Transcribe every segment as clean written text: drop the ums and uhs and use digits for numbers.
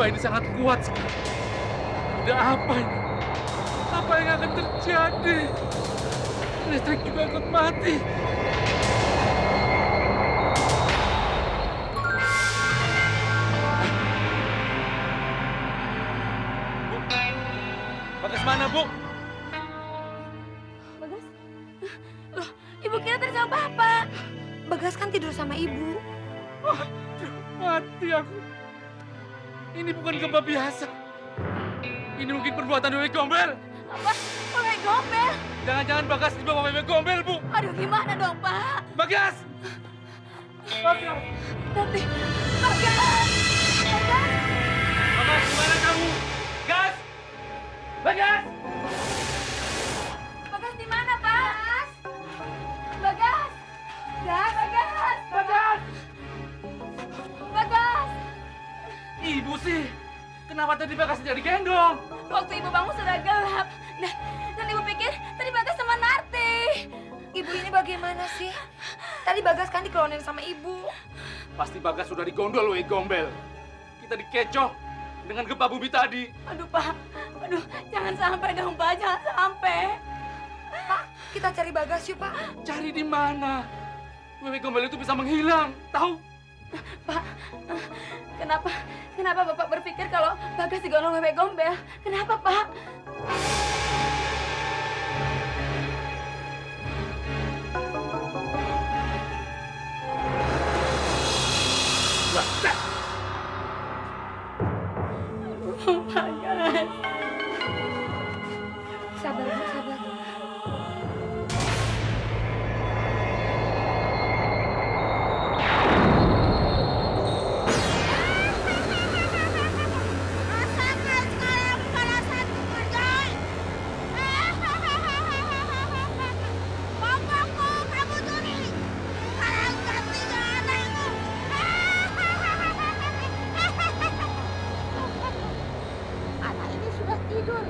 gempa ini sangat kuat sekali. Udah apa ini? Apa yang akan terjadi? Listrik juga ikut mati. Bu, Bagas mana, Bu? Bagas? Loh, ibu kira tadi sama Bapak. Bagas kan tidur sama ibu. Aduh, mati aku. Ini bukan gempa biasa. Ini mungkin perbuatan Wewe Gombel. Apa? Wewe Gombel? Jangan-jangan Bagas dibawa Wewe Gombel, Bu. Aduh, gimana dong, Pak? Bagas! Bagas! Tapi, Bagas! Bagas! Bagas, gimana kamu? Gas! Bagas! Bagas di mana, Pak? Bagas! Gas! Bagas! Bagas! Bagas! Ibu sih, kenapa tadi Bagas tidak digendong? Waktu ibu bangun sudah gelap. Dan ibu pikir tadi Bagas sama Narti. Ibu ini bagaimana sih? Tadi Bagas kan dikelonin sama ibu. Pasti Bagas sudah digondol, Wewe Gombel. Kita dikecoh dengan gempa bumi tadi. Aduh, Pak. Aduh, jangan sampai dong, Pak. Jangan sampai. Pak, kita cari Bagas yuk, Pak. Cari di mana? Wewe Gombel itu bisa menghilang, tahu? Pak, kenapa Bapak berpikir kalau Bagas digondol Wewe Gombel? Kenapa, Pak? Bagas! Aduh, Bagas. Sabar, Bu, sabar. Rasakan sekarang balasanku, Marjoy! Bapakku kamu tuli! Sekarang ganti anakmu! Anak ini sudah tidur.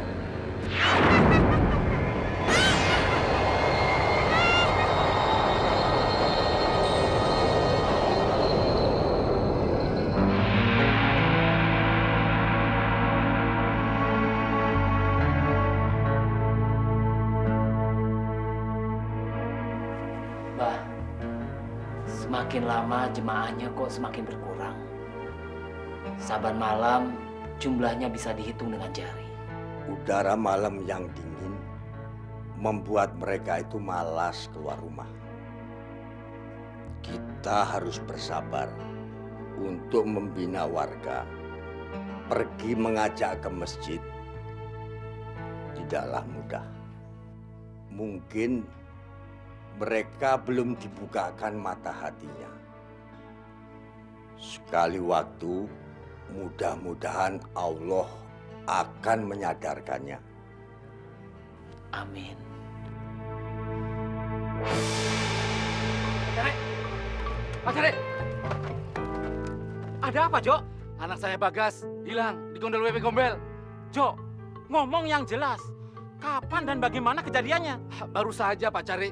Mbah, semakin lama jemaahnya kok semakin berkurang. Saban malam jumlahnya bisa dihitung dengan jari. Udara malam yang dingin membuat mereka itu malas keluar rumah. Kita harus bersabar untuk membina warga. Pergi mengajak ke masjid tidaklah mudah. Mungkin mereka belum dibukakan mata hatinya. Sekali waktu, mudah-mudahan Allah akan menyadarkannya. Amin. Pak Cari! Ada apa, Jo? Anak saya Bagas hilang digondol Wewe Gombel. Jo, ngomong yang jelas. Kapan dan bagaimana kejadiannya? Baru saja, Pak Cari.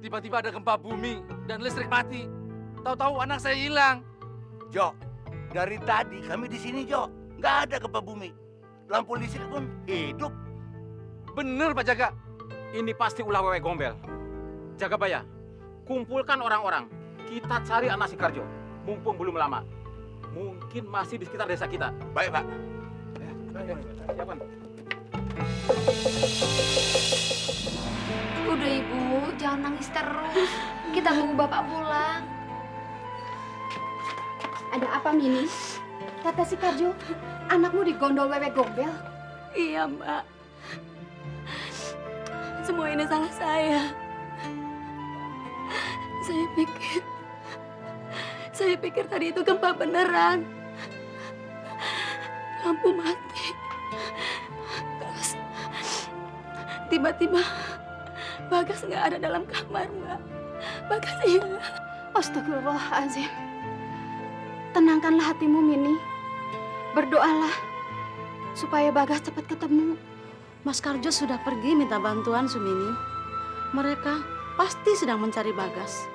Tiba-tiba ada gempa bumi dan listrik mati. Tahu-tahu anak saya hilang. Jo, dari tadi kami di sini, Jo. Nggak ada gempa bumi. Lampu listrik pun hidup. Bener, Pak Jaga. Ini pasti ulah Wewe Gombel. Jagabaya, kumpulkan orang-orang. Kita cari anak si Karjo. Mumpung belum lama. Mungkin masih di sekitar desa kita. Baik, Pak. Siapkan. Udah, Ibu. Jangan nangis terus. Kita tunggu Bapak pulang. Ada apa, Mini? Kata si Karjo, anakmu digondol Wewe Gombel. Iya, Mbak. Semua ini salah saya. Saya pikir tadi itu gempa beneran. Lampu mati. Terus tiba-tiba Bagas nggak ada dalam kamar, Mbak. Bagas hilang. Astagfirullahaladzim. Tenangkanlah hatimu, Mini. Berdoalah supaya Bagas cepat ketemu. Mas Karjo sudah pergi minta bantuan Sumini. Mereka pasti sedang mencari Bagas.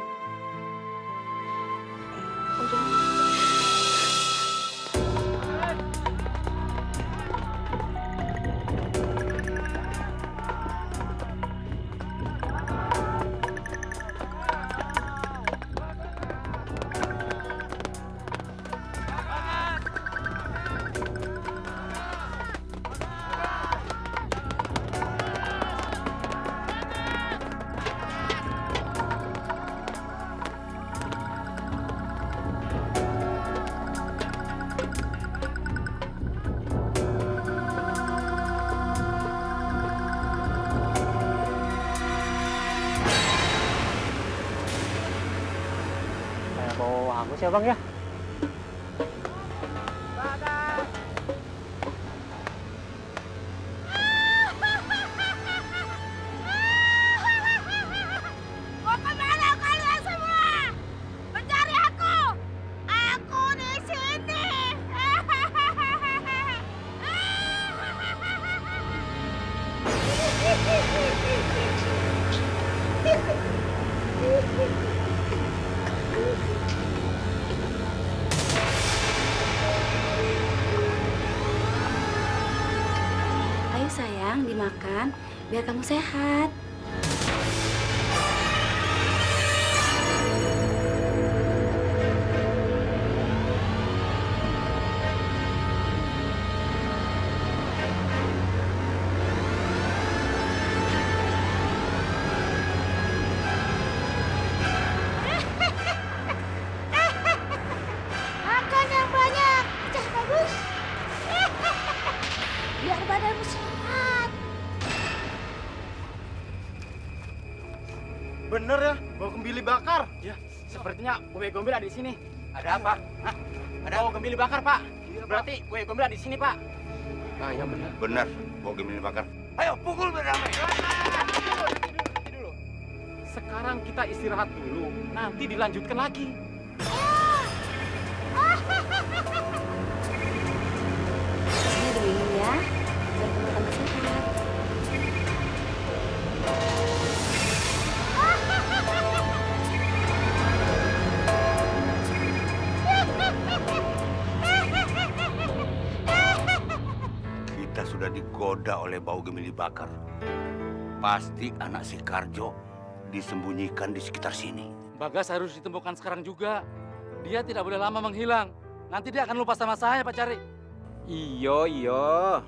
Makasih ya bang ya. Mau kemana kalian semua? Mencari aku! Aku di sini! Ayo sayang, dimakan biar kamu sehat. Makan yang banyak, cah bagus. Biar badanmu sehat. Bener ya, bawa kembili bakar. Ya, sepertinya kue gombel ada di sini. Ada apa? Hah? Ada Bawa kembili bakar, Pak. Berarti kue gombel ada di sini, Pak. Ah, ya benar. benar. Bawa gembel bakar. Ayo pukul beramai. Dulu. Sekarang kita istirahat dulu, nanti dilanjutkan lagi. Ini diminum ya, biar kamu tambah sehat. Kita sudah digoda oleh bau gemili bakar. Pasti anak si Karjo disembunyikan di sekitar sini. Bagas harus ditemukan sekarang juga. Dia tidak boleh lama menghilang. Nanti dia akan lupa sama saya, Pak Cari. Iya.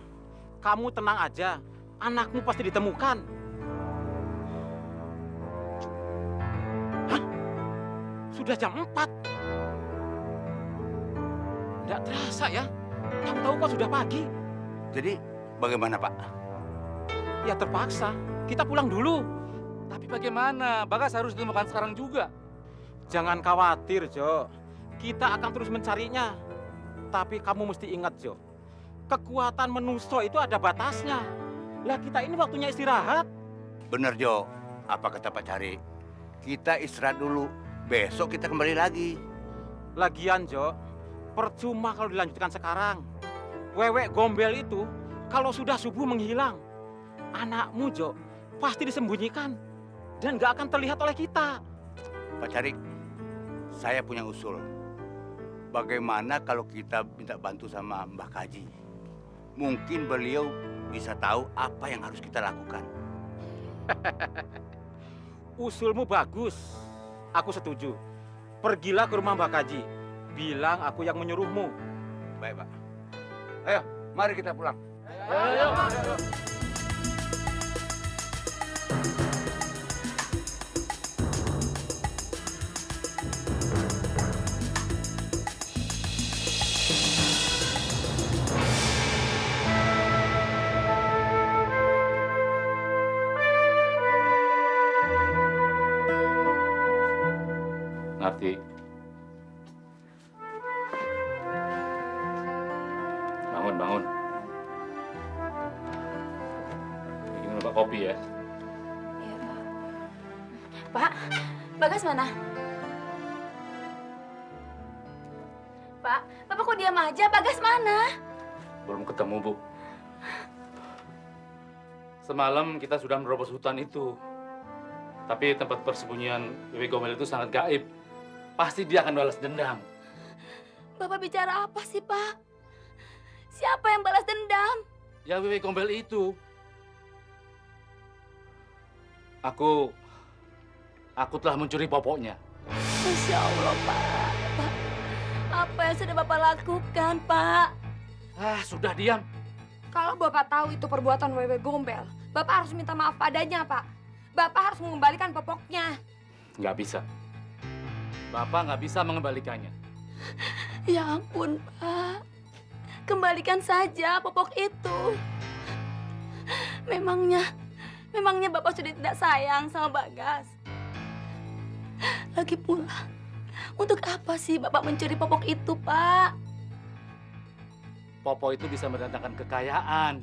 Kamu tenang aja. Anakmu pasti ditemukan. Hah? Sudah jam 4. Tidak terasa ya. Tahu-tahu kok sudah pagi. Jadi bagaimana Pak? Ya terpaksa. Kita pulang dulu. Tapi bagaimana? Bagas harus ditemukan sekarang juga. Jangan khawatir, Jo. Kita akan terus mencarinya. Tapi kamu mesti ingat, Jo. Kekuatan manusia itu ada batasnya. Lah kita ini waktunya istirahat. Bener Jo, apa kata Pak Cari? Kita istirahat dulu, besok kita kembali lagi. Lagian, Jo, percuma kalau dilanjutkan sekarang. Wewek gombel itu kalau sudah subuh menghilang. Anakmu, Jo, pasti disembunyikan. Dan gak akan terlihat oleh kita. Pak Cari, saya punya usul. Bagaimana kalau kita minta bantu sama Mbah Kaji? Mungkin beliau bisa tahu apa yang harus kita lakukan. Usulmu bagus. Aku setuju. Pergilah ke rumah Mbak Kaji. Bilang aku yang menyuruhmu. Baik Pak. Ayo, mari kita pulang. Ayo. Narti. Bangun. Ini minum kopi ya. Iya, Pak. Pak, Bagas mana? Pak, Bapak kok diam aja? Bagas mana? Belum ketemu, Bu. Semalam kita sudah menerobos hutan itu. Tapi tempat persembunyian Wewe Gombel itu sangat gaib. Pasti dia akan balas dendam. Bapak bicara apa sih, Pak? Siapa yang balas dendam? Yang Wewe Gombel itu. Aku telah mencuri popoknya. Masya Allah, Pak. Pak, apa yang sudah Bapak lakukan, Pak? Ah, sudah diam. Kalau Bapak tahu itu perbuatan Wewe Gombel, Bapak harus minta maaf padanya, Pak. Bapak harus mengembalikan popoknya. Nggak bisa. Bapak nggak bisa mengembalikannya. Ya ampun, Pak. Kembalikan saja popok itu. Memangnya Bapak sudah tidak sayang sama Bagas. Lagi pula, Untuk apa sih Bapak mencuri popok itu, Pak? Popo itu bisa mendatangkan kekayaan.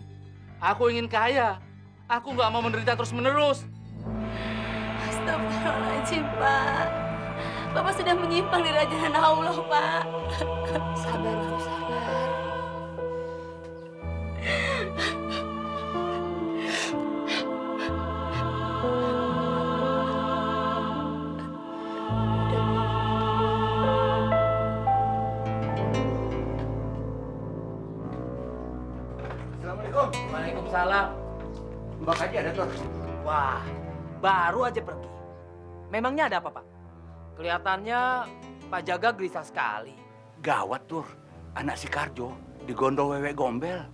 Aku ingin kaya. Aku nggak mau menderita terus-menerus. Astagfirullahaladzim, Pak. Bapak sudah menyimpang dari ajaran Allah, Pak. Sabar, Bu, sabar. Assalamualaikum. Waalaikumsalam. Mbak Haji ada tuh. Wah, baru aja pergi. Memangnya ada apa, Pak? Kelihatannya Pak Jaga gelisah sekali. Gawat, Tur. Anak si Karjo digondol Wewe Gombel.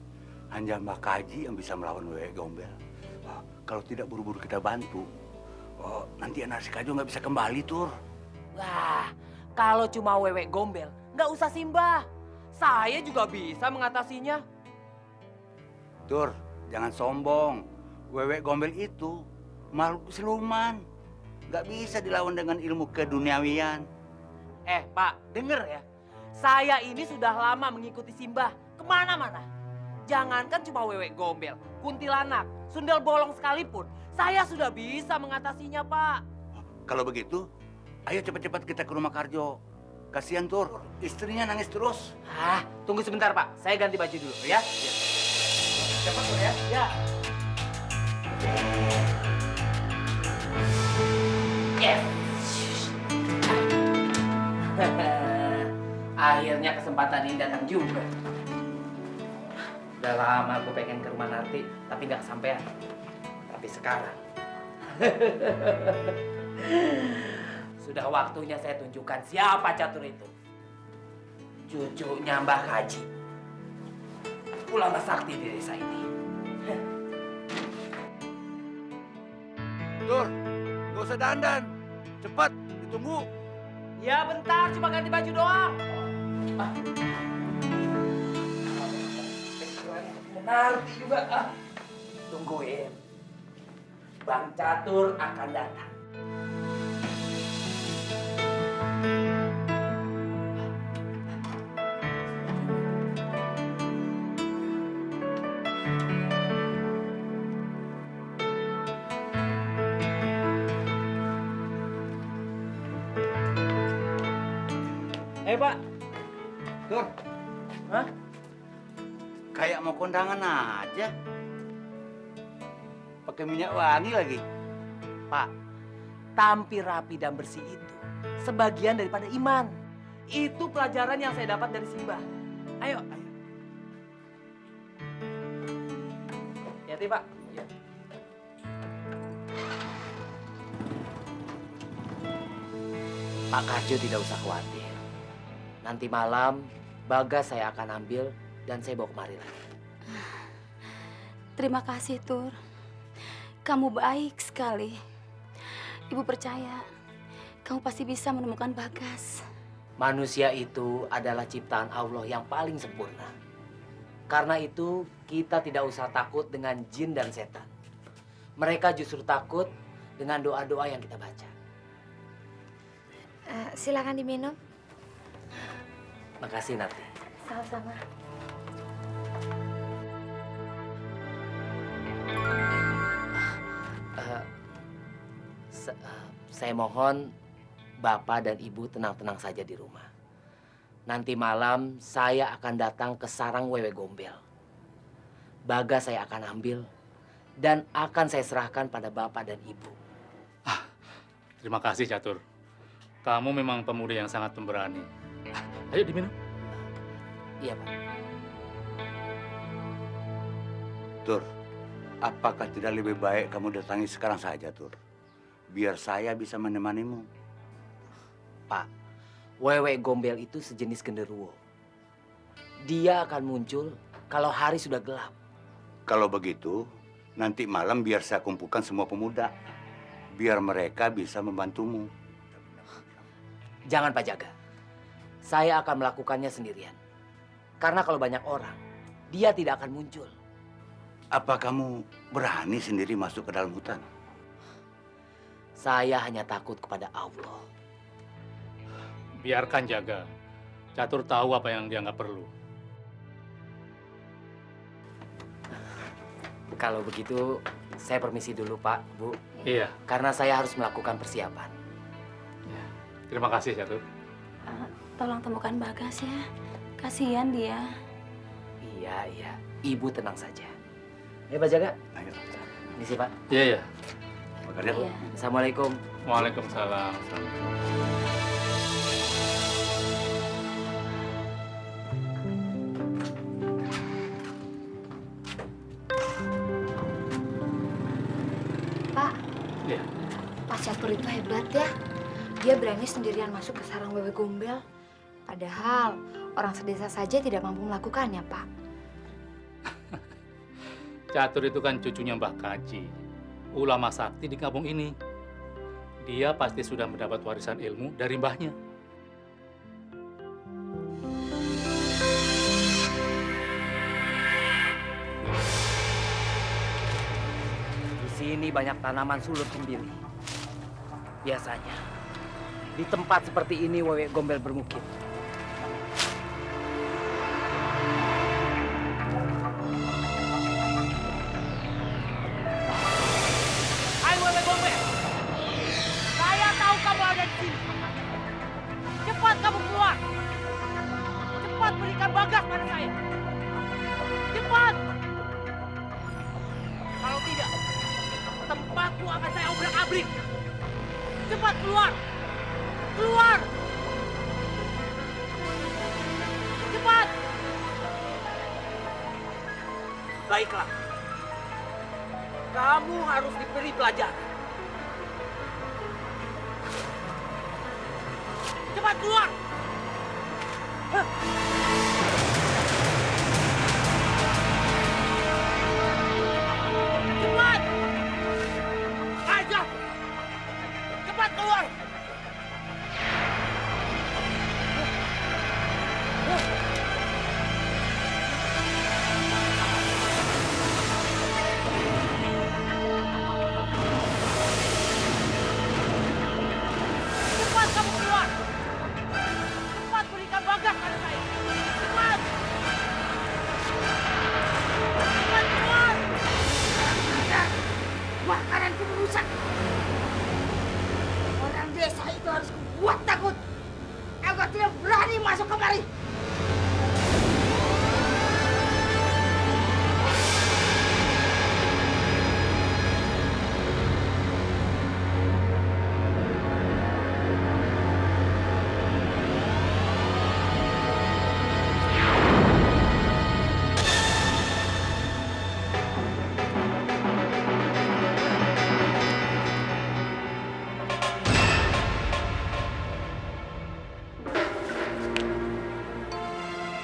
Hanya Mbak Haji yang bisa melawan Wewe Gombel. Oh, kalau tidak buru-buru kita bantu, nanti anak si Karjo nggak bisa kembali, Tur. Wah, kalau cuma Wewe Gombel, nggak usah Simbah. Saya juga bisa mengatasinya. Tur, jangan sombong. Wewe Gombel itu makhluk siluman. Nggak bisa dilawan dengan ilmu keduniawian. Pak, denger ya. Saya ini sudah lama mengikuti Simbah kemana-mana. Jangankan cuma Wewe Gombel, kuntilanak, sundel bolong sekalipun, saya sudah bisa mengatasinya, Pak. Kalau begitu, ayo cepat-cepat kita ke rumah Karjo. Kasihan, Tur. Istrinya nangis terus. Tunggu sebentar, Pak. Saya ganti baju dulu ya. Cepat, Tur ya. Ya. Yes. Akhirnya kesempatan ini datang juga. Udah lama aku pengen ke rumah Narti, tapi nggak kesampean. Tapi sekarang, sudah waktunya saya tunjukkan siapa catur itu. Cucunya Mbah Haji, ulama sakti di desa ini. Tur, nggak usah dandan. Cepat, ditunggu. Ya bentar, cuma ganti baju doang. Narti juga. Tungguin. Bang Catur akan datang. Pak. Tur. Hah? Kayak mau kondangan aja. Pakai minyak wangi lagi. Pak, tampil rapi dan bersih itu sebagian daripada iman. Itu pelajaran yang saya dapat dari Simbah. Ayo, ayo. Hati-hati, Pak. Ya. Pak Karjo tidak usah khawatir. Nanti malam, Bagas saya akan ambil dan saya bawa kemari lagi. Terima kasih, Tur. Kamu baik sekali. Ibu percaya, kamu pasti bisa menemukan Bagas. Manusia itu adalah ciptaan Allah yang paling sempurna. Karena itu, kita tidak usah takut dengan jin dan setan. Mereka justru takut dengan doa-doa yang kita baca. Silakan diminum. Makasih, Narti. Sama-sama. Saya mohon Bapak dan Ibu tenang-tenang saja di rumah. Nanti malam saya akan datang ke sarang Wewe Gombel. Bagas saya akan ambil dan akan saya serahkan pada Bapak dan Ibu. Terima kasih, Catur. Kamu memang pemuda yang sangat pemberani. Ayo diminum. Iya, Pak. Tur, apakah tidak lebih baik kamu datangi sekarang saja, Tur? Biar saya bisa menemanimu. Pak, Wewe Gombel itu sejenis genderuwo. Dia akan muncul kalau hari sudah gelap. Kalau begitu, nanti malam biar saya kumpulkan semua pemuda. Biar mereka bisa membantumu. Jangan, Pak Jaga. Saya akan melakukannya sendirian. Karena kalau banyak orang, dia tidak akan muncul. Apa kamu berani sendiri masuk ke dalam hutan? Saya hanya takut kepada Allah. biarkan jaga. Catur tahu apa yang dia nggak perlu. Kalau begitu, saya permisi dulu, Pak, Bu. Iya. Karena saya harus melakukan persiapan. Terima kasih, Catur. Tolong temukan Bagas ya. Kasihan dia. Iya. Ibu tenang saja. Ya, Pak Jaga. Ayo. Ini sih, Pak. Iya, iya. Makan ya. Iya. Assalamualaikum. Waalaikumsalam. Pak, Iya. Pak Catur itu hebat ya. Dia berani sendirian masuk ke sarang wewe gombel. Padahal orang sedesa saja tidak mampu melakukannya, Pak. Catur itu kan cucunya Mbah Kaji, ulama sakti di kampung ini. Dia pasti sudah mendapat warisan ilmu dari mbahnya. Di sini banyak tanaman sulut cembili. Biasanya, di tempat seperti ini wewe gombel bermukim. Hai wewe gombel, saya tahu kamu ada di sini. Cepat kamu keluar. Cepat berikan Bagas pada saya. Cepat. Kalau tidak, tempatmu akan saya obrak-abrik. Cepat keluar. Keluar. Cepat. Baiklah. Kamu harus diberi pelajaran. Cepat keluar! Cepat! Ajar! Cepat keluar! Cepat kamu keluar! Cepat berikan Bagas pada saya! Cepat! Cepat keluar! Makananku merusak! Orang desa itu harus kubuat takut agar tidak berani masuk kemari!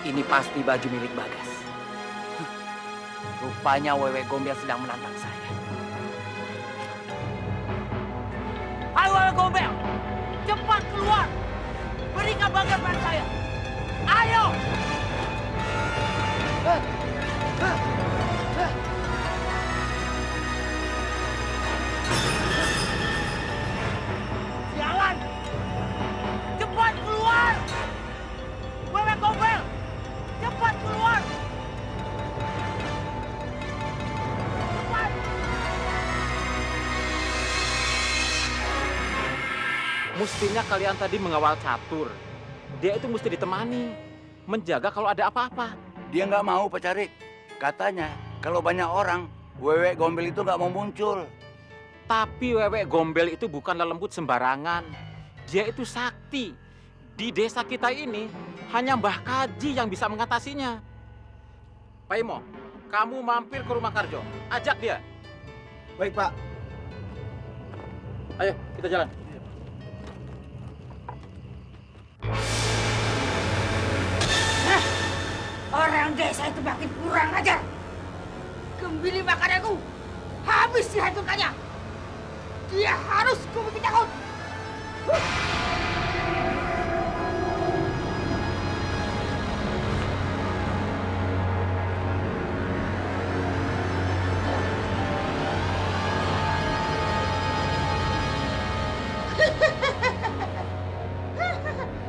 Ini pasti baju milik Bagas. Rupanya wewe gombel sedang menantang saya. Hai wewe gombel! Cepat keluar! Berikan Bagas pada saya! Ayo! Sialan! Cepat keluar! Wewe gombel! Cepat keluar! Cepat! Mestinya kalian tadi mengawal Catur. Dia itu mesti ditemani, menjaga kalau ada apa-apa. Dia nggak mau, Pak Carik. Katanya, kalau banyak orang, wewe gombel itu nggak mau muncul. Tapi Wewe Gombel itu bukan lelembut sembarangan. Dia itu sakti. Di desa kita ini hanya Mbah Kaji yang bisa mengatasinya. Pak Imo, kamu mampir ke rumah Karjo. Ajak dia. Baik, Pak. Ayo, kita jalan. Orang desa itu makin kurang ajar. Gembili makananku habis dihancurkannya. Dia harus kubikin takut.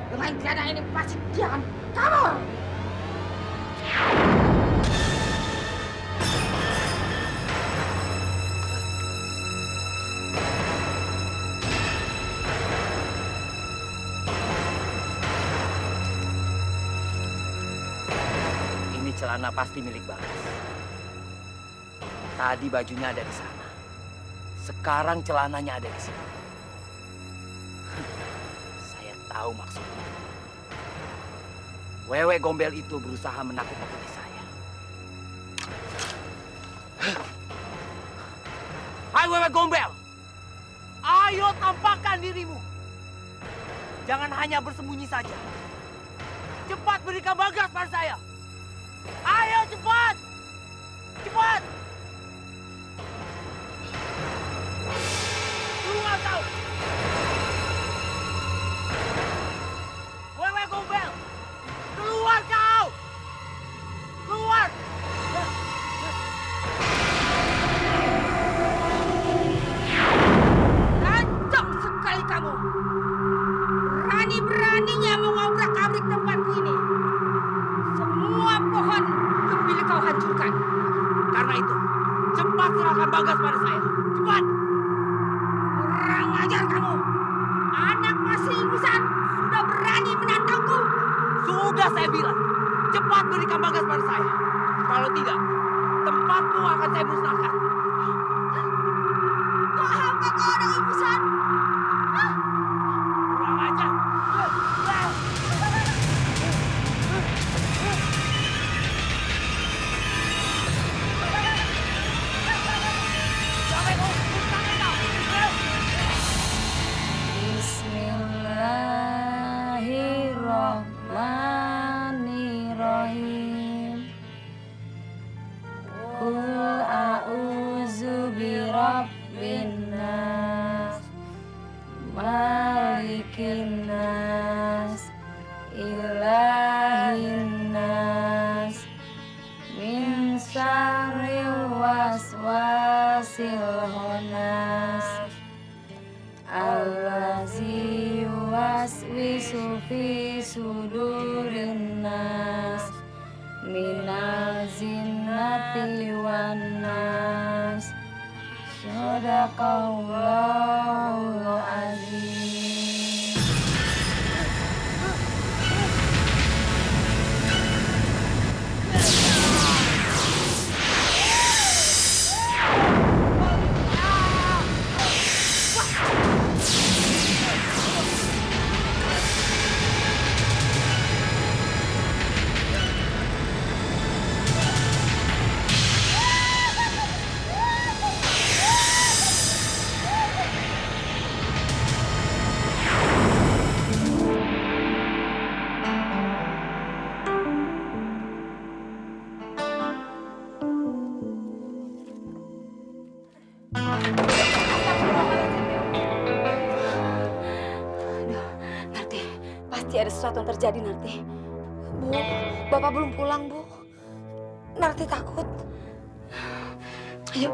Dengan anak ini pasti dia akan kabur. Ini celana pasti milik Bagas. Tadi bajunya ada di sana. Sekarang celananya ada di sini. Saya tahu maksudnya. Wewe Gombel itu berusaha menakut-nakuti saya. Hai Wewe Gombel! Ayo tampakkan dirimu. Jangan hanya bersembunyi saja. Cepat berikan Bagas pada saya. Ayo cepat! Cepat! Keluar kau! Wewe Gombel! Keluar kau! Keluar! Lancang sekali kamu. Berani-beraninya mengobrak-abrik tempatku ini. Semua pohon kembali kau hancurkan. Karena itu, cepat serahkan Bagas pada saya. Cepat! Kurang ajar kamu. Anak masih ingusan sudah berani menantangku. Sudah saya bilang, cepat berikan Bagas pada saya. Kalau tidak, tempatmu akan saya musnahkan. Kok apa kau ada ingusan? Kurang ajar. Bismillahirrahmanirrahim. Qul a'udzu birabbin nas, malikin nas, ilahin nas, min syarril waswasil khannas, allazi yuwaswisu fi sudurin nas, minal jinnati wan nas. Sadaqallahul azim. Narti, pasti ada sesuatu yang terjadi, Narti. Bu, Bapak belum pulang, Bu. Narti takut. Ayo.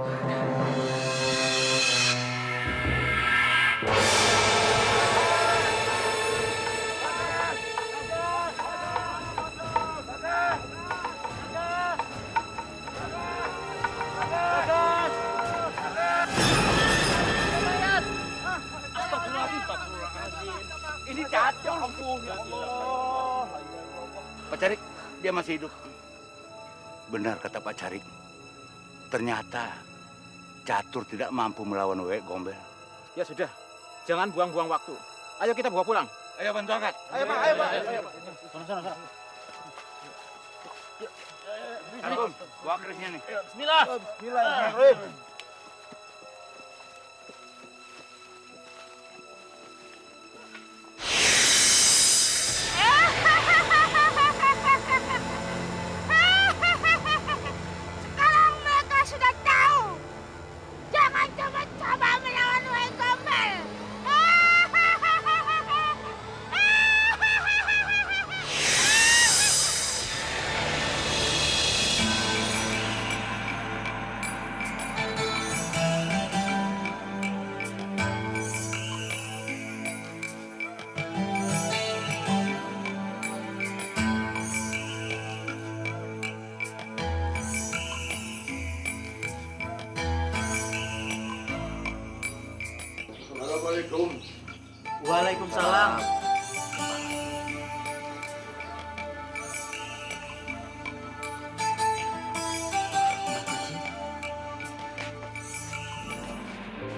Ini Catur, ampun ya Allah. Pak Carik, dia masih hidup. Benar kata Pak Carik. Ternyata Catur tidak mampu melawan Wewe Gombel. Ya sudah, jangan buang-buang waktu. Ayo kita bawa pulang. Ayo bantu angkat. Ayo Pak, ayo Pak. Sana. Assalamualaikum, bawa kerisnya nih. Bismillah. Bismillahirrahmanirrahim. Sekarang mereka sudah tahu. Jangan coba-coba melawan Wewe Gombel. Assalamualaikum. Waalaikumsalam.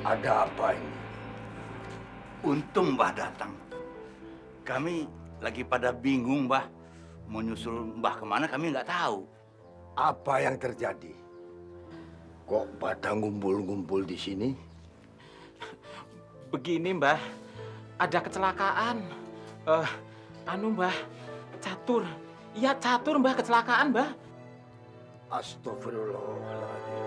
Ada apa ini? Untung Mbah datang. Kami lagi pada bingung, Mbah. Mau nyusul Mbah kemana kami nggak tahu. Apa yang terjadi? Kok pada ngumpul-ngumpul di sini? Begini, Mbah. Ada kecelakaan. Mbah. Catur. Iya, catur, Mbah. Kecelakaan, Mbah. Astagfirullahaladzim.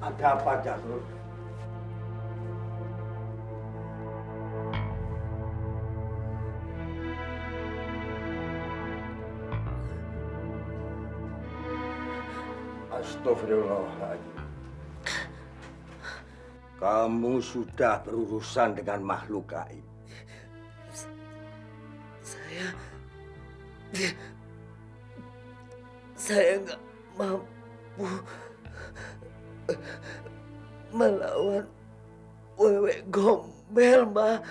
Ada apa, Jarul? Astagfirullahaladzim. Kamu sudah berurusan dengan makhluk gaib. Saya nggak mampu melawan wewe gombel, Mbah.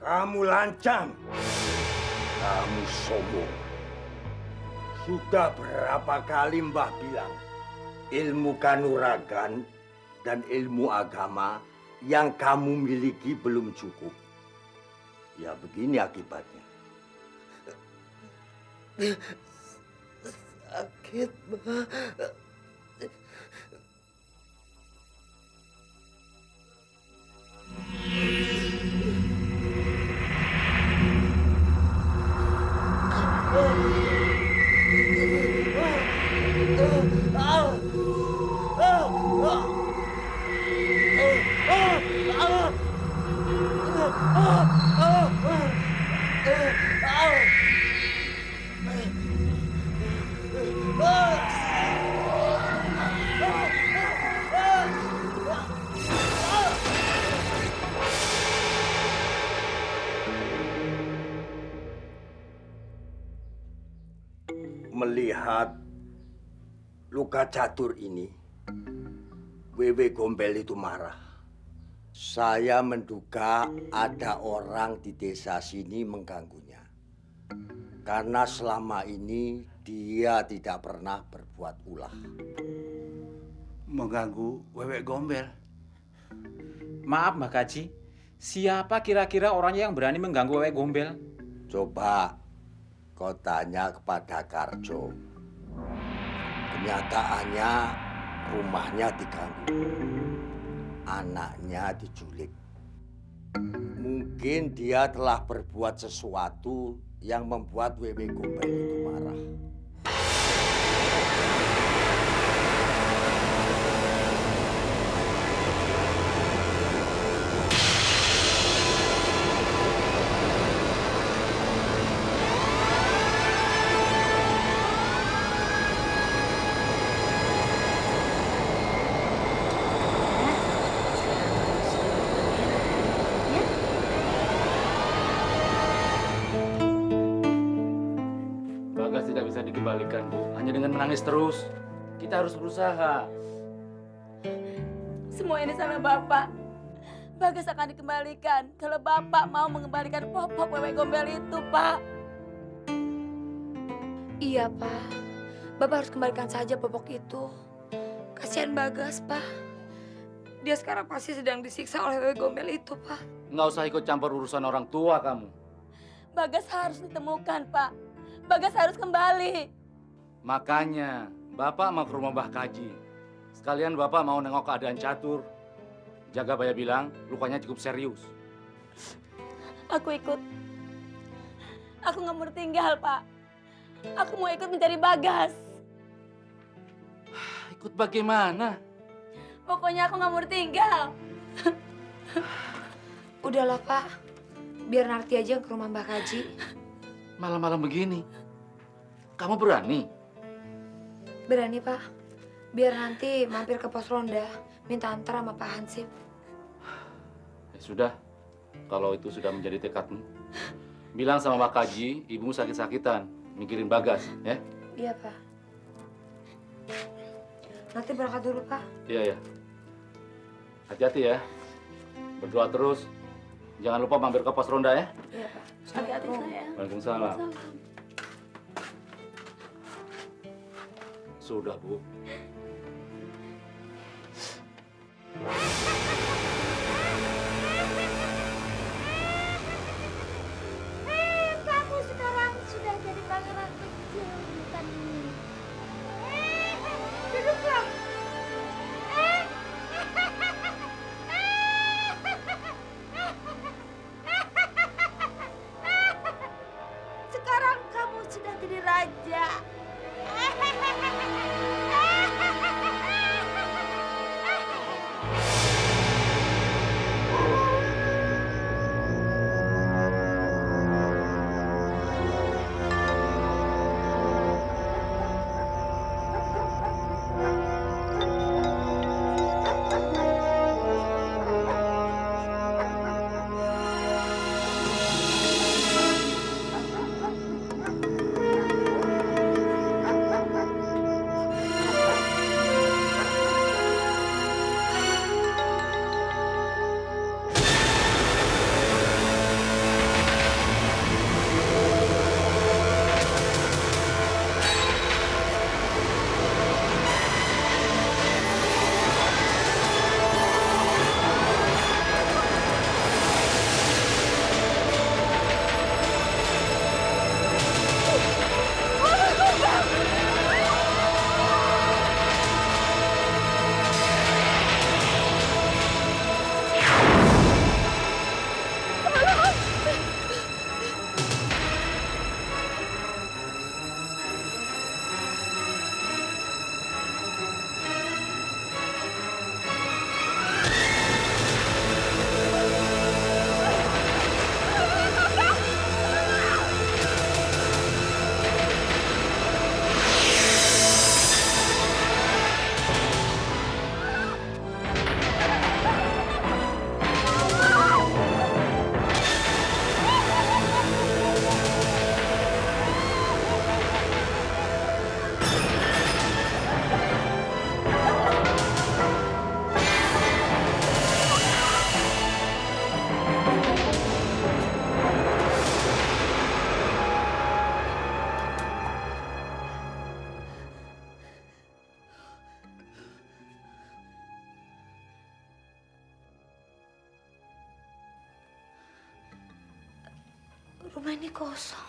Kamu lancang. Kamu sombong. Sudah berapa kali Mbah bilang, ilmu kanuragan dan ilmu agama yang kamu miliki belum cukup. Ya begini akibatnya. Sakit, Mbah. Melihat luka catur ini, Wewe Gombel itu marah. Saya menduga ada orang di desa sini mengganggunya. Karena selama ini dia tidak pernah berbuat ulah. Mengganggu Wewe Gombel? Maaf, Mbah Kaji. Siapa kira-kira orangnya yang berani mengganggu Wewe Gombel? Coba kau tanya kepada Karjo. Kenyataannya rumahnya diganggu. Anaknya diculik. Mungkin dia telah berbuat sesuatu yang membuat Wewe Gombel itu marah. Bagas tidak bisa dikembalikan, Bu. Hanya dengan menangis terus. Kita harus berusaha. Semua ini salah Bapak. Bagas akan dikembalikan kalau Bapak mau mengembalikan popok Wewe Gombel itu, Pak. Iya, Pak. Bapak harus kembalikan saja popok itu. Kasihan Bagas, Pak. Dia sekarang pasti sedang disiksa oleh Wewe Gombel itu, Pak. Nggak usah ikut campur urusan orang tua kamu. Bagas harus ditemukan, Pak. Bagas harus kembali. Makanya, Bapak mau ke rumah Mbah Kaji. Sekalian Bapak mau nengok keadaan Catur. Jaga Baya bilang, lukanya cukup serius. Aku ikut. Aku nggak mau tinggal, Pak. Aku mau ikut mencari Bagas. Ikut bagaimana? Pokoknya aku nggak mau tinggal. Udahlah, Pak. Biar Narti aja ke rumah Mbak Kaji. Malam-malam begini. Kamu berani? Berani, Pak. Biar nanti mampir ke pos ronda, minta antar sama Pak Hansip. Ya sudah, kalau itu sudah menjadi tekadmu, bilang sama Pak Kaji, ibumu sakit-sakitan, mikirin Bagas, ya? Iya, Pak. Nanti berangkat dulu, Pak. Iya, ya. Hati-hati ya. Berdoa terus. Jangan lupa mampir ke pos ronda ya. Iya, Pak. Hati-hati sayang. Waalaikumsalam. Sudah, Bu. Kamu sekarang sudah jadi pangeran kecil di hutan ini. Duduklah. Sekarang kamu sudah jadi raja. Rumah ini kosong.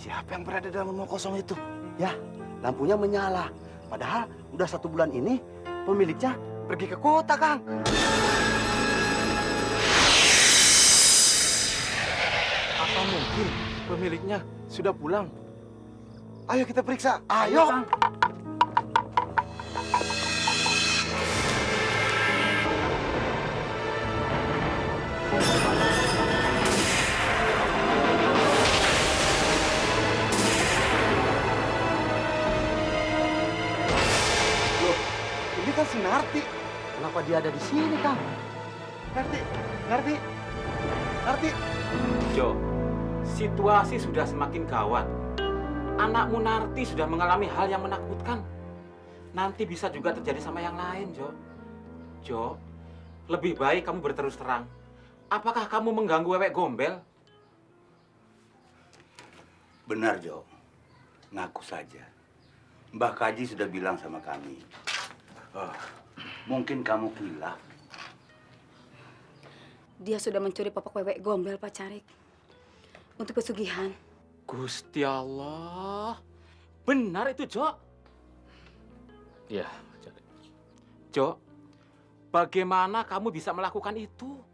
Siapa yang berada dalam rumah kosong itu? Ya, lampunya menyala. Padahal udah 1 bulan ini pemiliknya pergi ke kota, Kang. Apa mungkin pemiliknya sudah pulang? Ayo kita periksa. Ayo. Kang. Ini kan si Narti. Kenapa dia ada di sini, Kang? Narti. Jo, situasi sudah semakin gawat. Anakmu Narti sudah mengalami hal yang menakutkan. Nanti bisa juga terjadi sama yang lain, Jo. Jo, lebih baik kamu berterus terang. Apakah kamu mengganggu Wewek Gombel? Benar, Jo. Ngaku saja. Mbah Kaji sudah bilang sama kami. Mungkin kamu kilaf. Dia sudah mencuri popok Wewek Gombel, Pak Carik. Untuk pesugihan. Gusti Allah. Benar itu, Jok. Iya, Pak Carik. Jok, bagaimana kamu bisa melakukan itu?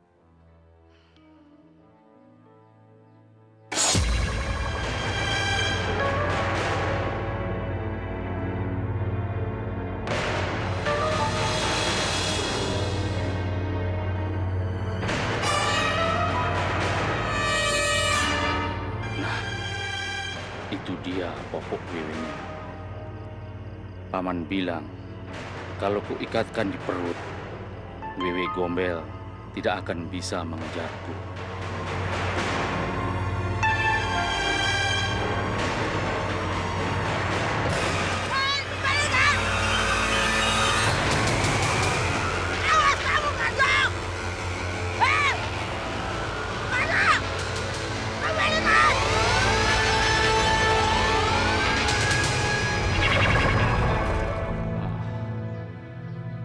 Itu dia pokok wewe-nya. Paman bilang, kalau kuikatkan di perut, wewe gombel tidak akan bisa mengejarku.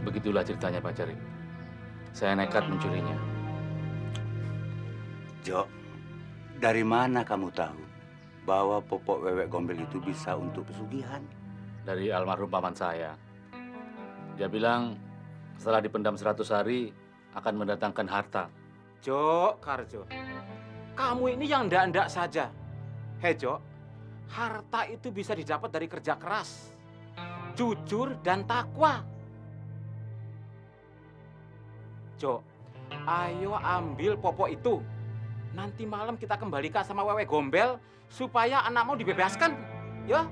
Begitulah ceritanya, Pak Carik. Saya nekat mencurinya. Jo, dari mana kamu tahu bahwa popok wewek gombel itu bisa untuk pesugihan? Dari almarhum paman saya. Dia bilang setelah dipendam 100 hari akan mendatangkan harta. Jok, Karjo. Kamu ini yang ndak-ndak saja. Hei, Jok. Harta itu bisa didapat dari kerja keras, jujur, dan takwa. Jok, ayo ambil popok itu. Nanti malam kita kembalikan sama wewe gombel supaya anakmu dibebaskan. Ya?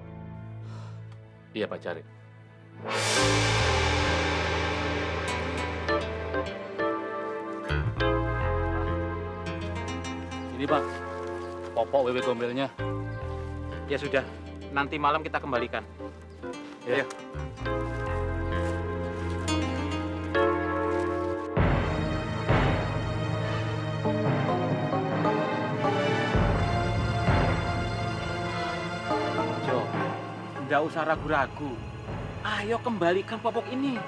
Iya, Pak Carik. Ini, Pak, popok wewe gombelnya. Ya sudah, nanti malam kita kembalikan. Ya. Jo, nggak usah ragu-ragu. Ayo kembalikan popok ini.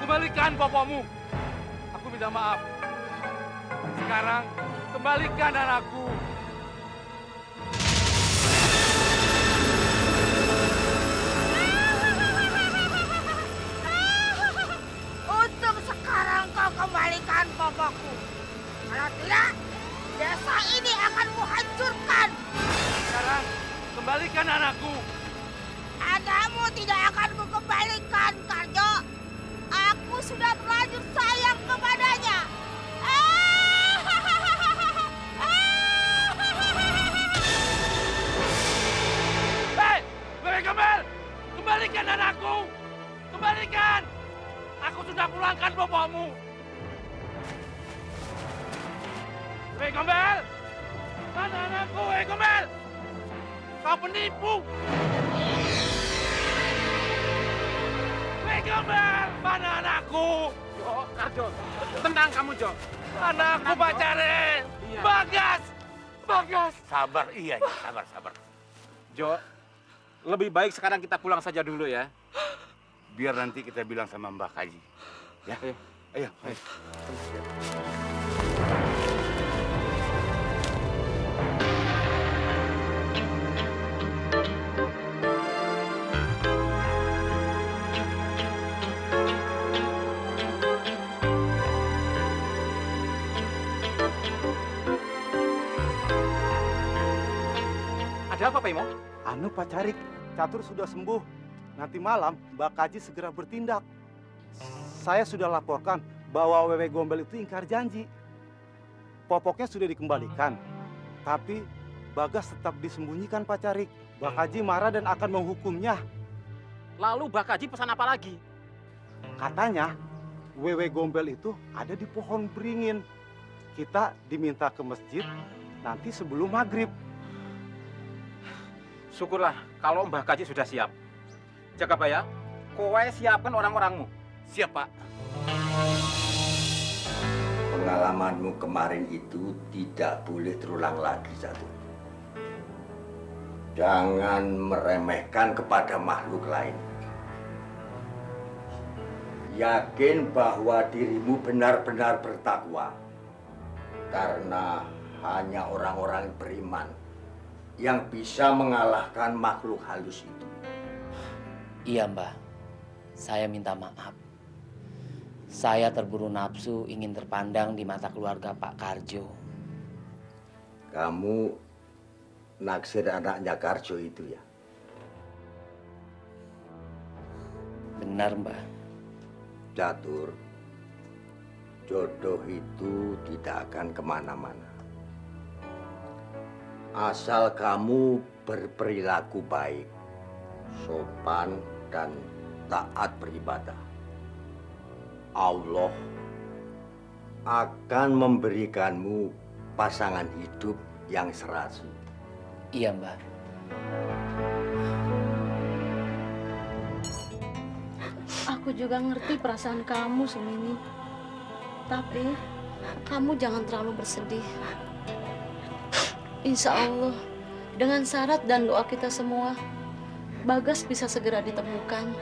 Kembalikan popokmu. Aku minta maaf. Sekarang kembalikan anakku. Untuk sekarang kau kembalikan popokku. Kalau tidak, desa ini akan kuhancurkan. Sekarang kembalikan anakku. Anakmu tidak akan kukembalikan, Karjo. Aku sudah terlanjur sayang kepadanya. Hei, wewe gombel, kembalikan anakku. Kembalikan. Aku sudah pulangkan popokmu. Wewe gombel, mana anakku, wewe gombel? Kau penipu. Gombel, mana anakku? Jo, Karjo, tenang kamu, Jo. Anakku, Pak Carik. Iya. Bagas, Bagas. Sabar, iya, sabar. Jo, lebih baik sekarang kita pulang saja dulu ya. Biar nanti kita bilang sama Mbak Kaji. Ya, ayo. Ada apa, Pak Imo? Anu Pak Carik, Catur sudah sembuh. Nanti malam Mbak Kaji segera bertindak. Saya sudah laporkan bahwa Wewe Gombel itu ingkar janji. Popoknya sudah dikembalikan, tapi Bagas tetap disembunyikan Pak Carik. Mbak Kaji marah dan akan menghukumnya. Lalu Mbak Kaji pesan apa lagi? Katanya, wewe gombel itu ada di pohon beringin. Kita diminta ke masjid nanti sebelum maghrib. Syukurlah kalau Mbah Kaji sudah siap. Jakabaya, kowe siapkan orang-orangmu. Siap, Pak. Pengalamanmu kemarin itu tidak boleh terulang lagi, Catur. Jangan meremehkan kepada makhluk lain. Yakin bahwa dirimu benar-benar bertakwa. Karena hanya orang-orang beriman yang bisa mengalahkan makhluk halus itu. Iya, Mbah. Saya minta maaf. Saya terburu nafsu ingin terpandang di mata keluarga Pak Karjo. Kamu naksir anaknya Karjo itu ya? Benar, Mbah. Catur, jodoh itu tidak akan kemana-mana. Asal kamu berperilaku baik, sopan, dan taat beribadah. Allah akan memberikanmu pasangan hidup yang serasi. Iya, Mbah. Aku juga ngerti perasaan kamu, Sumini. Tapi kamu jangan terlalu bersedih. Insya Allah, dengan syarat dan doa kita semua, Bagas bisa segera ditemukan.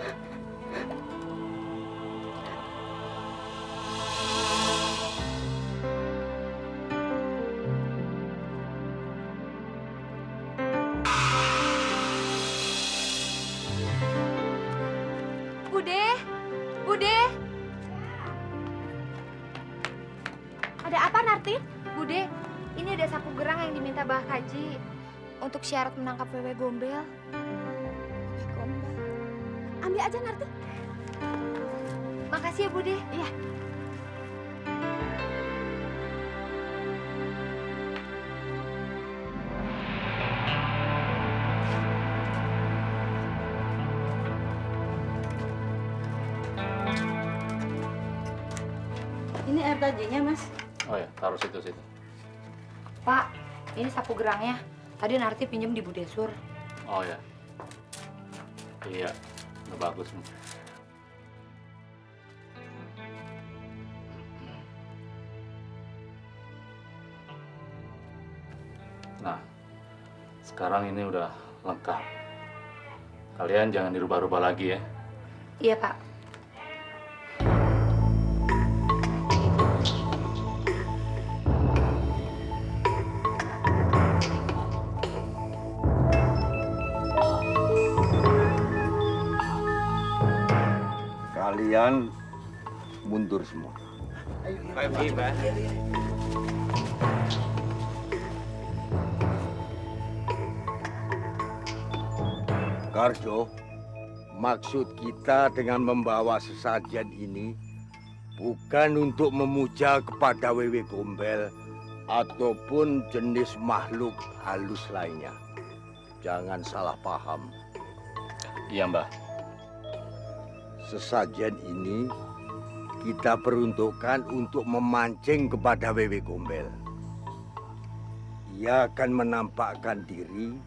Bude, Bude. Ada apa, Narti? Bude, ini ada sapu gerang yang diminta Mbah Kaji untuk syarat menangkap wewe gombel. Ambil aja, Narti. Makasih ya, Bude. Iya. Ini air tajinya, Mas. Oh ya, taruh situ-situ. Pak, ini sapu gerangnya. Tadi Narti pinjam di Budesur. Oh ya. Iya, udah bagus. Nah, sekarang ini udah lengkap. Kalian jangan dirubah-rubah lagi ya. Iya, Pak. Kalian mundur semua. Baik, Mbah. Karjo, maksud kita dengan membawa sesajen ini bukan untuk memuja kepada wewe gombel ataupun jenis makhluk halus lainnya. Jangan salah paham. Iya, Mbah. Sesajen ini kita peruntukkan untuk memancing kepada wewe gombel. Ia akan menampakkan diri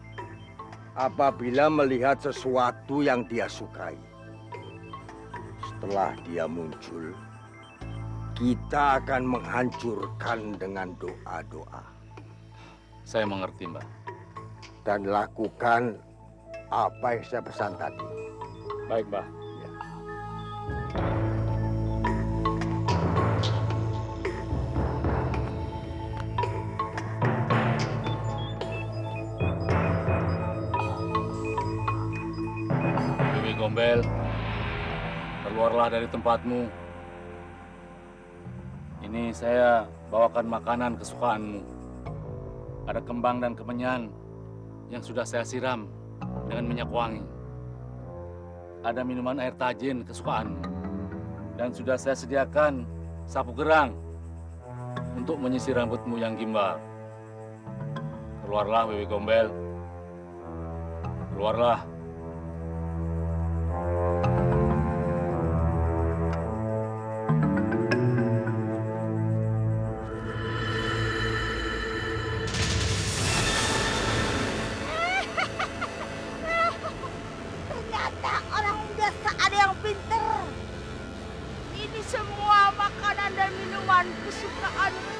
apabila melihat sesuatu yang dia sukai. Setelah dia muncul, kita akan menghancurkan dengan doa-doa. Saya mengerti, Mbah. Dan lakukan apa yang saya pesan tadi. Baik, Mbah. Gombel, keluarlah dari tempatmu. Ini saya bawakan makanan kesukaanmu. Ada kembang dan kemenyan yang sudah saya siram dengan minyak wangi. Ada minuman air tajin kesukaanmu. Dan sudah saya sediakan sapu gerang untuk menyisir rambutmu yang gimbal. Keluarlah, Wewe Gombel. Keluarlah. Ternyata orang desa ada yang pinter. Ini semua makanan dan minuman kesukaanku.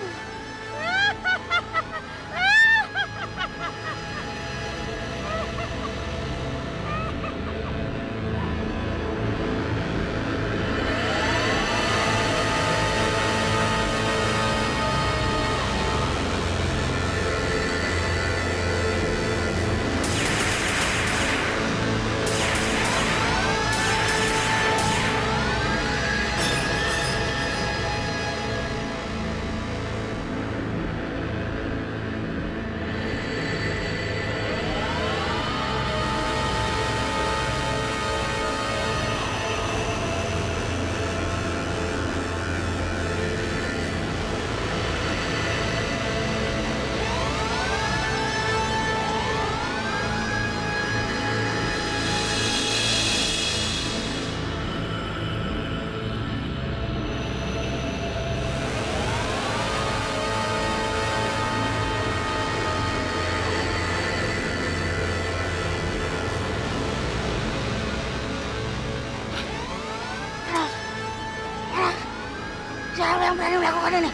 Siapa yang berani melakukan ini?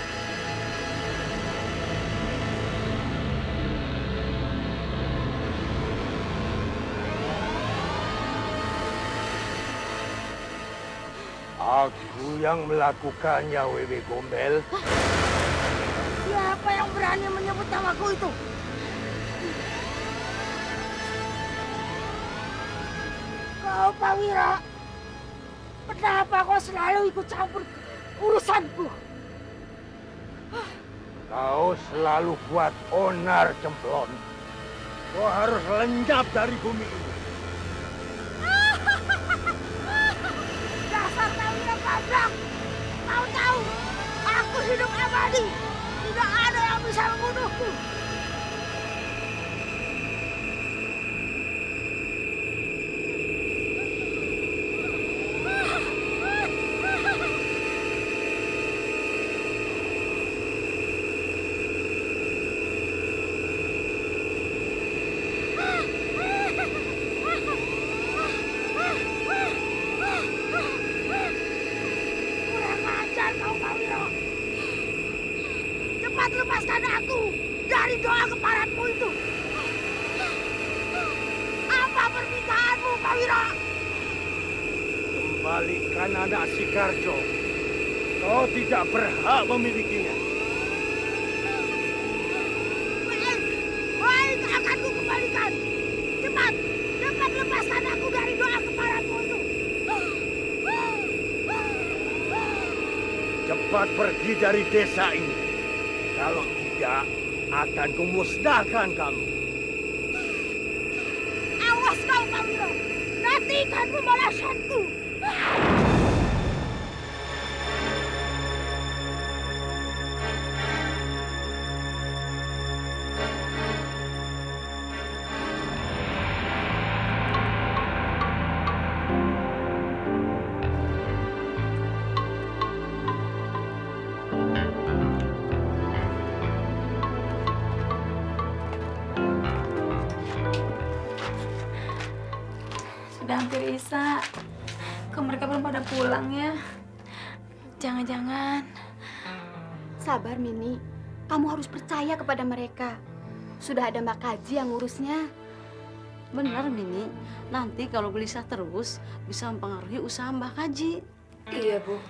Aku yang melakukannya, Wewe Gombel. Siapa yang berani menyebut namaku itu? Kau, Pak Wira. Kenapa kau selalu ikut campur urusanku? Kau selalu buat onar, Cemplon. Kau harus lenyap dari bumi ini. Dasar kau yang gabrak. Kau tahu, aku hidup abadi. Tidak ada yang bisa membunuhku. Kurang ajar kau, Pak Wiro. Cepat lepaskan aku dari doa keparatmu itu. Apa permintaanmu, Pak Wiro? Kembalikan anak si Karjo. Kau tidak berhak memilikinya. Baik, akan ku kembalikan. Cepat, cepat lepaskan aku dari doa keparatmu itu. Cepat pergi dari desa ini. Kalau tidak, akan kumusnahkan kamu. Awas kau, Pak Wiro. Nantikan pembalasanku. Sudah hampir Isa. Kok mereka belum pada pulang ya? Jangan-jangan. Sabar, Mini. Kamu harus percaya kepada mereka. Sudah ada Mbak Kaji yang ngurusnya. Benar, Mini. Nanti kalau gelisah terus, bisa mempengaruhi usaha Mbak Kaji. Iya, Bu.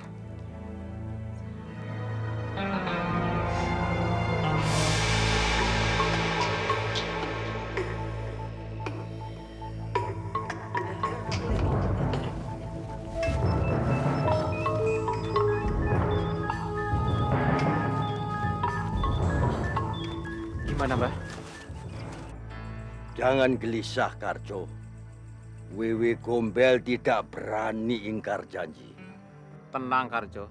Gimana, Mbah? Jangan gelisah, Karjo. Wewe Gombel tidak berani ingkar janji. Tenang, Karjo.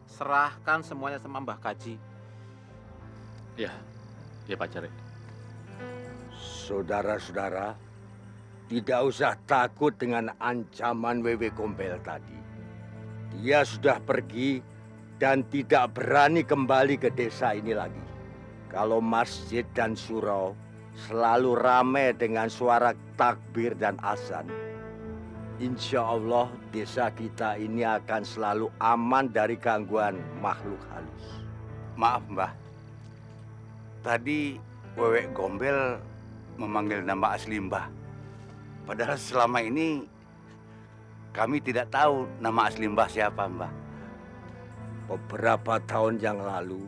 Serahkan semuanya sama Mbah Kaji. Ya, ya Pak Cari. Saudara-saudara, tidak usah takut dengan ancaman Wewe Gombel tadi. Dia sudah pergi dan tidak berani kembali ke desa ini lagi. Kalau masjid dan surau selalu ramai dengan suara takbir dan azan, insya Allah desa kita ini akan selalu aman dari gangguan makhluk halus. Maaf, Mbah. Tadi Wewe Gombel memanggil nama asli Mbah. Padahal selama ini kami tidak tahu nama asli Mbah siapa, Mbah. Beberapa tahun yang lalu,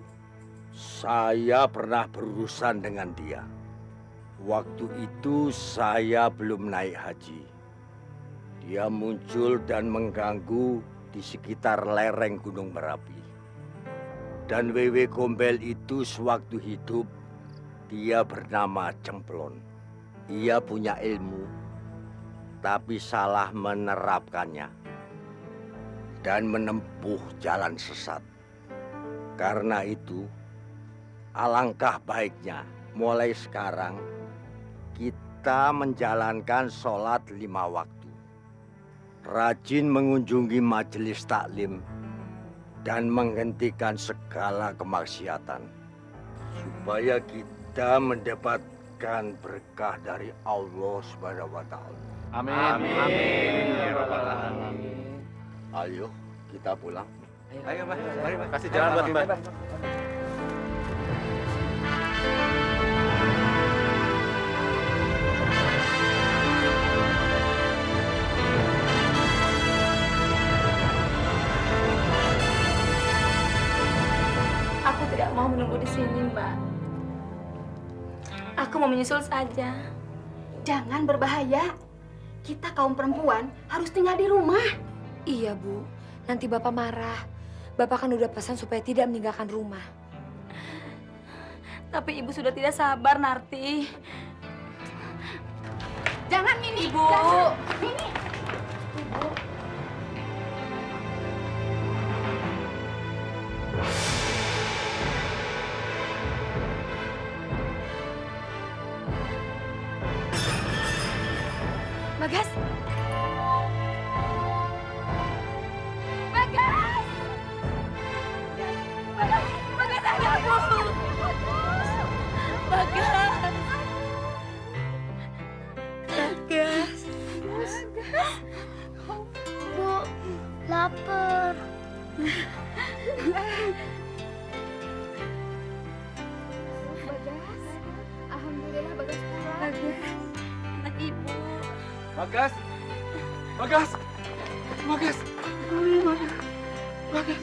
saya pernah berurusan dengan dia. Waktu itu saya belum naik haji. Dia muncul dan mengganggu di sekitar lereng Gunung Merapi. Dan Wewe Gombel itu sewaktu hidup, dia bernama Cemplon. Ia punya ilmu, tapi salah menerapkannya dan menempuh jalan sesat. Karena itu, alangkah baiknya mulai sekarang kita menjalankan sholat 5 waktu. Rajin mengunjungi majelis taklim dan menghentikan segala kemaksiatan. Supaya kita mendapatkan berkah dari Allah Subhanahu wa Ta'ala. Amin. Amin. Ya Rabbal Alamin. Ayo, kita pulang. Ayo, Mbah. Mari, Mbah. Kasih jalan buat Mbak. Aku tidak mau menunggu di sini, Mbak. Aku mau menyusul saja. Jangan berbahaya. Kita kaum perempuan harus tinggal di rumah. Iya, Bu. Nanti Bapak marah. Bapak kan udah pesan supaya tidak meninggalkan rumah. Tapi Ibu sudah tidak sabar, Narti. Jangan, Mini. Ibu. Jangan. Mini. Ibu. Bagas. Bagas! Bagas! Bagas anakku! Bagas! Bagas. Bu, lapar. Bagas. Alhamdulillah Bagas pulang. Bagas. Anak Ibu. Bagas! Bagas! Bagas! Bagas!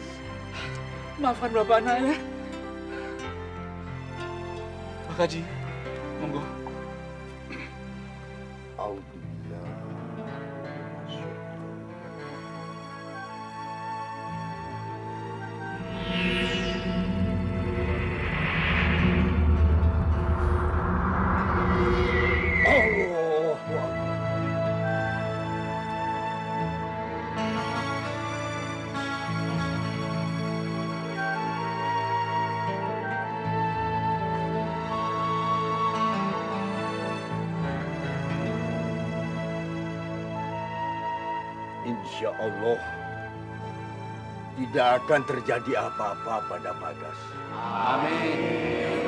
Maafkan Bapak anak ya. Pak Haji, monggo. Insya Allah tidak akan terjadi apa-apa pada Bagas. Amin.